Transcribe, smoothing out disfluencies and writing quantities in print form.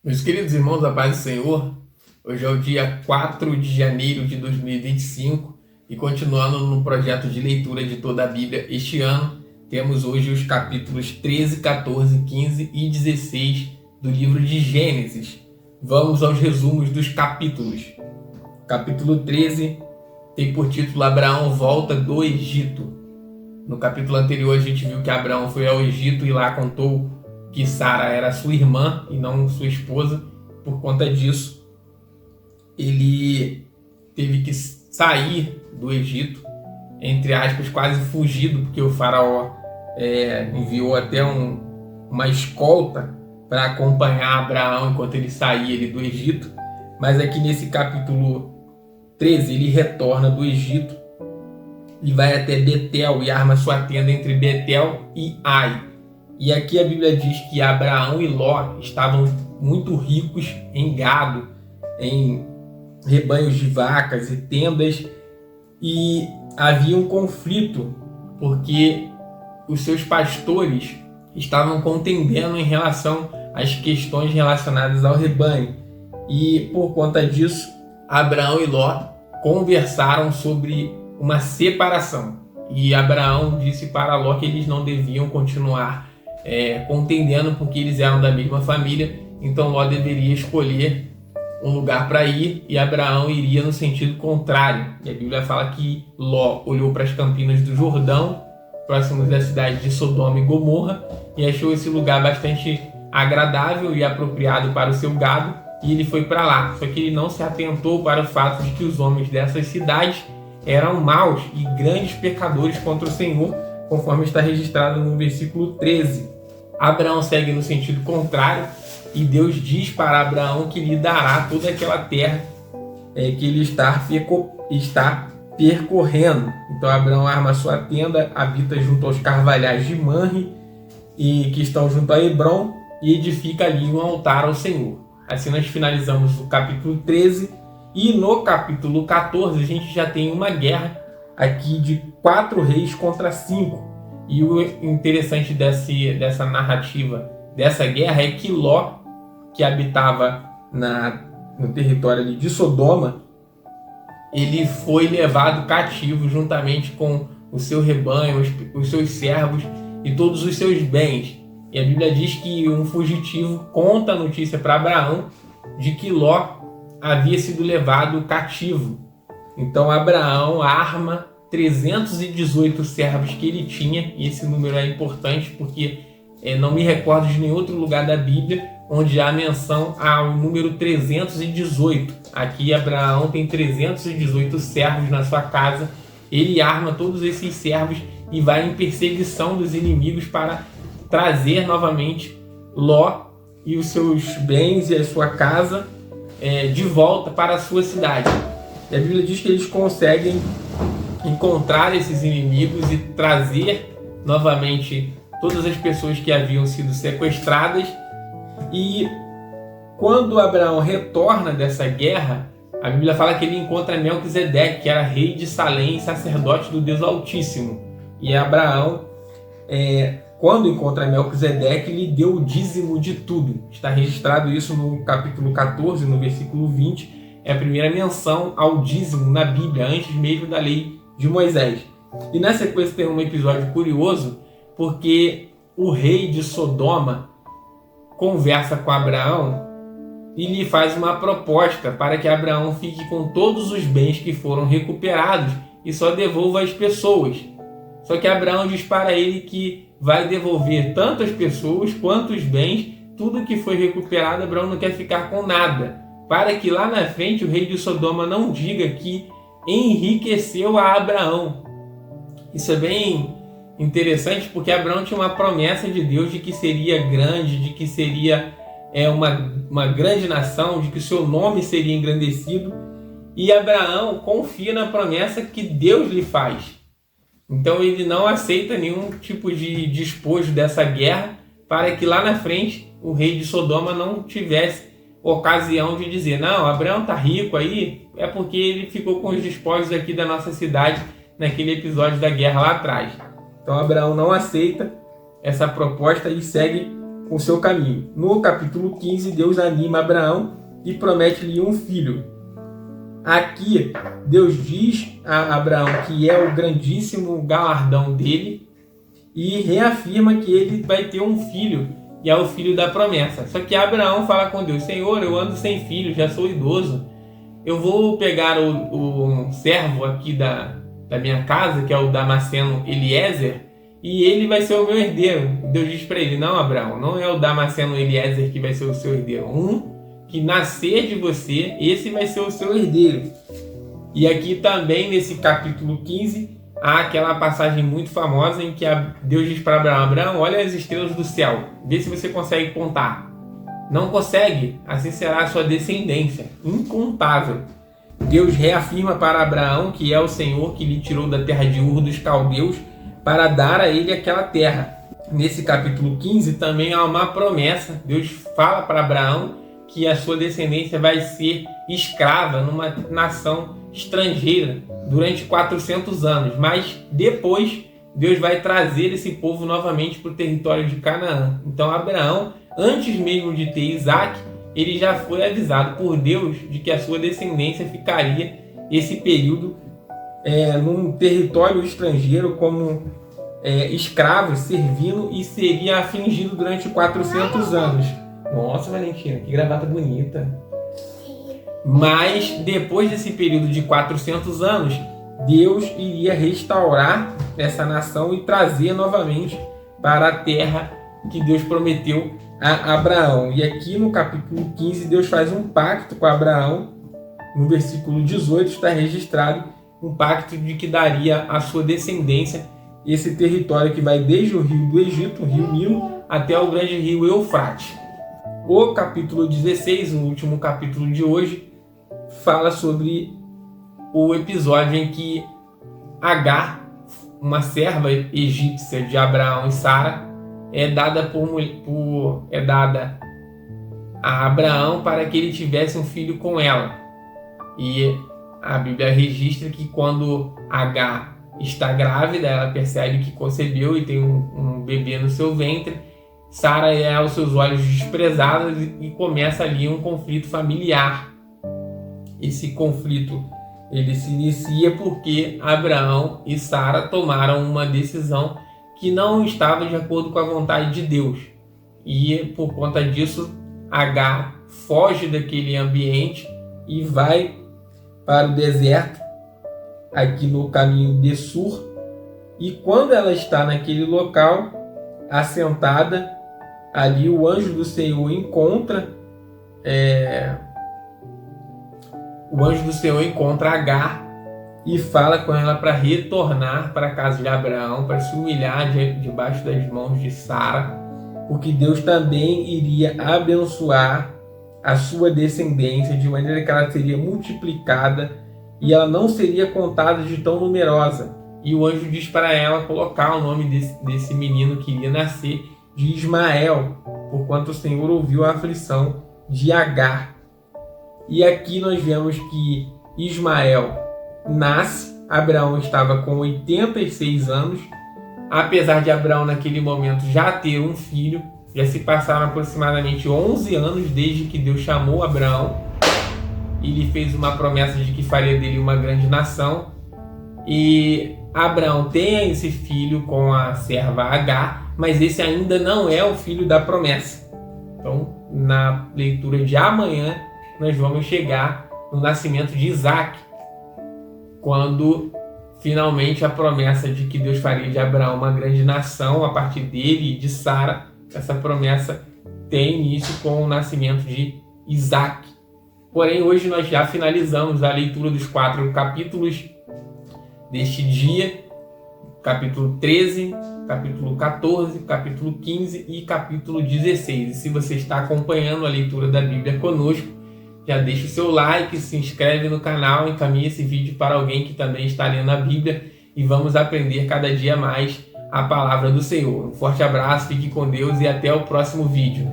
Meus queridos irmãos, a paz do Senhor, hoje é o dia 4 de janeiro de 2025 e continuando no projeto de leitura de toda a Bíblia este ano, temos hoje os capítulos 13, 14, 15 e 16 do livro de Gênesis. Vamos aos resumos dos capítulos. Capítulo 13 tem por título Abraão volta do Egito. No capítulo anterior a gente viu que Abraão foi ao Egito e lá contou que Sara era sua irmã e não sua esposa. Por conta disso, ele teve que sair do Egito, entre aspas, quase fugido, porque o faraó enviou até uma escolta para acompanhar Abraão enquanto ele saía do Egito. Mas aqui nesse capítulo 13 ele retorna do Egito e vai até Betel e arma sua tenda entre Betel e Ai. E aqui a Bíblia diz que Abraão e Ló estavam muito ricos em gado, em rebanhos de vacas e tendas, e havia um conflito porque os seus pastores estavam contendendo em relação às questões relacionadas ao rebanho. E por conta disso, Abraão e Ló conversaram sobre uma separação. E Abraão disse para Ló que eles não deviam continuar contendendo porque eles eram da mesma família, então Ló deveria escolher um lugar para ir e Abraão iria no sentido contrário. E a Bíblia fala que Ló olhou para as campinas do Jordão, próximos da cidade de Sodoma e Gomorra, e achou esse lugar bastante agradável e apropriado para o seu gado, e ele foi para lá. Só que ele não se atentou para o fato de que os homens dessas cidades eram maus e grandes pecadores contra o Senhor, conforme está registrado no versículo 13. Abraão segue no sentido contrário e Deus diz para Abraão que lhe dará toda aquela terra que ele está percorrendo. Então Abraão arma sua tenda, habita junto aos carvalhais de Manre, e que estão junto a Hebrom, e edifica ali um altar ao Senhor. Assim nós finalizamos o capítulo 13 e no capítulo 14 a gente já tem uma guerra aqui de 4 reis contra 5. E o interessante dessa narrativa, dessa guerra, é que Ló, que habitava no território ali de Sodoma, ele foi levado cativo juntamente com o seu rebanho, os seus servos e todos os seus bens. E a Bíblia diz que um fugitivo conta a notícia para Abraão de que Ló havia sido levado cativo. Então Abraão arma 318 servos que ele tinha, e esse número é importante porque não me recordo de nenhum outro lugar da Bíblia onde há menção ao número 318. Aqui Abraão tem 318 servos na sua casa, ele arma todos esses servos e vai em perseguição dos inimigos para trazer novamente Ló e os seus bens e a sua casa de volta para a sua cidade. E a Bíblia diz que eles conseguem encontrar esses inimigos e trazer novamente todas as pessoas que haviam sido sequestradas. E quando Abraão retorna dessa guerra, a Bíblia fala que ele encontra Melquisedeque, que era rei de Salém e sacerdote do Deus Altíssimo. E Abraão, quando encontra Melquisedeque, lhe deu o dízimo de tudo. Está registrado isso no capítulo 14, no versículo 20. É a primeira menção ao dízimo na Bíblia, antes mesmo da lei de Moisés. E na sequência tem um episódio curioso, porque o rei de Sodoma conversa com Abraão e lhe faz uma proposta para que Abraão fique com todos os bens que foram recuperados e só devolva as pessoas. Só que Abraão diz para ele que vai devolver tanto as pessoas quanto os bens, tudo que foi recuperado. Abraão não quer ficar com nada, para que lá na frente o rei de Sodoma não diga que enriqueceu a Abraão. Isso é bem interessante porque Abraão tinha uma promessa de Deus de que seria grande, de que seria uma grande nação, de que o seu nome seria engrandecido, e Abraão confia na promessa que Deus lhe faz. Então ele não aceita nenhum tipo de despojo dessa guerra, para que lá na frente o rei de Sodoma não tivesse ocasião de dizer: não, Abraão está rico aí, é porque ele ficou com os despojos aqui da nossa cidade naquele episódio da guerra lá atrás. Então Abraão não aceita essa proposta e segue com seu caminho. No capítulo 15, Deus anima Abraão e promete-lhe um filho. Aqui, Deus diz a Abraão que é o grandíssimo galardão dele e reafirma que ele vai ter um filho, e é o filho da promessa. Só que Abraão fala com Deus: Senhor, eu ando sem filho, já sou idoso. Eu vou pegar o servo aqui da minha casa, que é o Damasceno Eliezer, e ele vai ser o meu herdeiro. Deus diz para ele: não, Abraão, não é o Damasceno Eliezer que vai ser o seu herdeiro. Um que nascer de você, esse vai ser o seu herdeiro. E aqui também, nesse capítulo 15, há aquela passagem muito famosa em que Deus diz para Abraão: Abraão, olha as estrelas do céu, vê se você consegue contar. Não consegue? Assim será a sua descendência, incontável. Deus reafirma para Abraão que é o Senhor que lhe tirou da terra de Ur dos caldeus para dar a ele aquela terra. Nesse capítulo 15 também há uma promessa. Deus fala para Abraão que a sua descendência vai ser escrava numa nação estrangeira durante 400 anos. Mas depois Deus vai trazer esse povo novamente para o território de Canaã. Então Abraão, antes mesmo de ter Isaac, ele já foi avisado por Deus de que a sua descendência ficaria esse período num território estrangeiro como escravo, servindo, e seria afligido durante 400 anos. Nossa, Valentina, que gravata bonita. Mas depois desse período de 400 anos, Deus iria restaurar essa nação e trazer novamente para a terra que Deus prometeu a Abraão. E aqui no capítulo 15, Deus faz um pacto com Abraão. No versículo 18 está registrado um pacto de que daria à sua descendência esse território que vai desde o rio do Egito, o rio Nilo, até o grande rio Eufrates. O capítulo 16, o último capítulo de hoje, fala sobre o episódio em que Agar, uma serva egípcia de Abraão e Sara, é dada a Abraão para que ele tivesse um filho com ela. E a Bíblia registra que quando Agar está grávida, ela percebe que concebeu e tem um bebê no seu ventre. Sara é aos seus olhos desprezada e começa ali um conflito familiar. Esse conflito ele se inicia porque Abraão e Sara tomaram uma decisão que não estava de acordo com a vontade de Deus. E por conta disso, Agar foge daquele ambiente e vai para o deserto, aqui no caminho de Sur. E quando ela está naquele local, assentada, ali o anjo do Senhor encontra Agar e fala com ela para retornar para a casa de Abraão, para se humilhar debaixo das mãos de Sara, porque Deus também iria abençoar a sua descendência de maneira que ela seria multiplicada e ela não seria contada de tão numerosa. E o anjo diz para ela colocar o nome desse menino que iria nascer de Ismael, porquanto o Senhor ouviu a aflição de Agar. E aqui nós vemos que Ismael nasce. Abraão estava com 86 anos. Apesar de Abraão naquele momento já ter um filho, já se passaram aproximadamente 11 anos desde que Deus chamou Abraão e lhe fez uma promessa de que faria dele uma grande nação. E Abraão tem esse filho com a serva Agar, mas esse ainda não é o filho da promessa. Então, na leitura de amanhã, nós vamos chegar no nascimento de Isaac, quando finalmente a promessa de que Deus faria de Abraão uma grande nação a partir dele e de Sara, essa promessa tem início com o nascimento de Isaac. Porém, hoje nós já finalizamos a leitura dos 4 capítulos deste dia, capítulo 13, capítulo 14, capítulo 15 e capítulo 16. E se você está acompanhando a leitura da Bíblia conosco, já deixa o seu like, se inscreve no canal, encaminha esse vídeo para alguém que também está lendo a Bíblia e vamos aprender cada dia mais a palavra do Senhor. Um forte abraço, fique com Deus e até o próximo vídeo.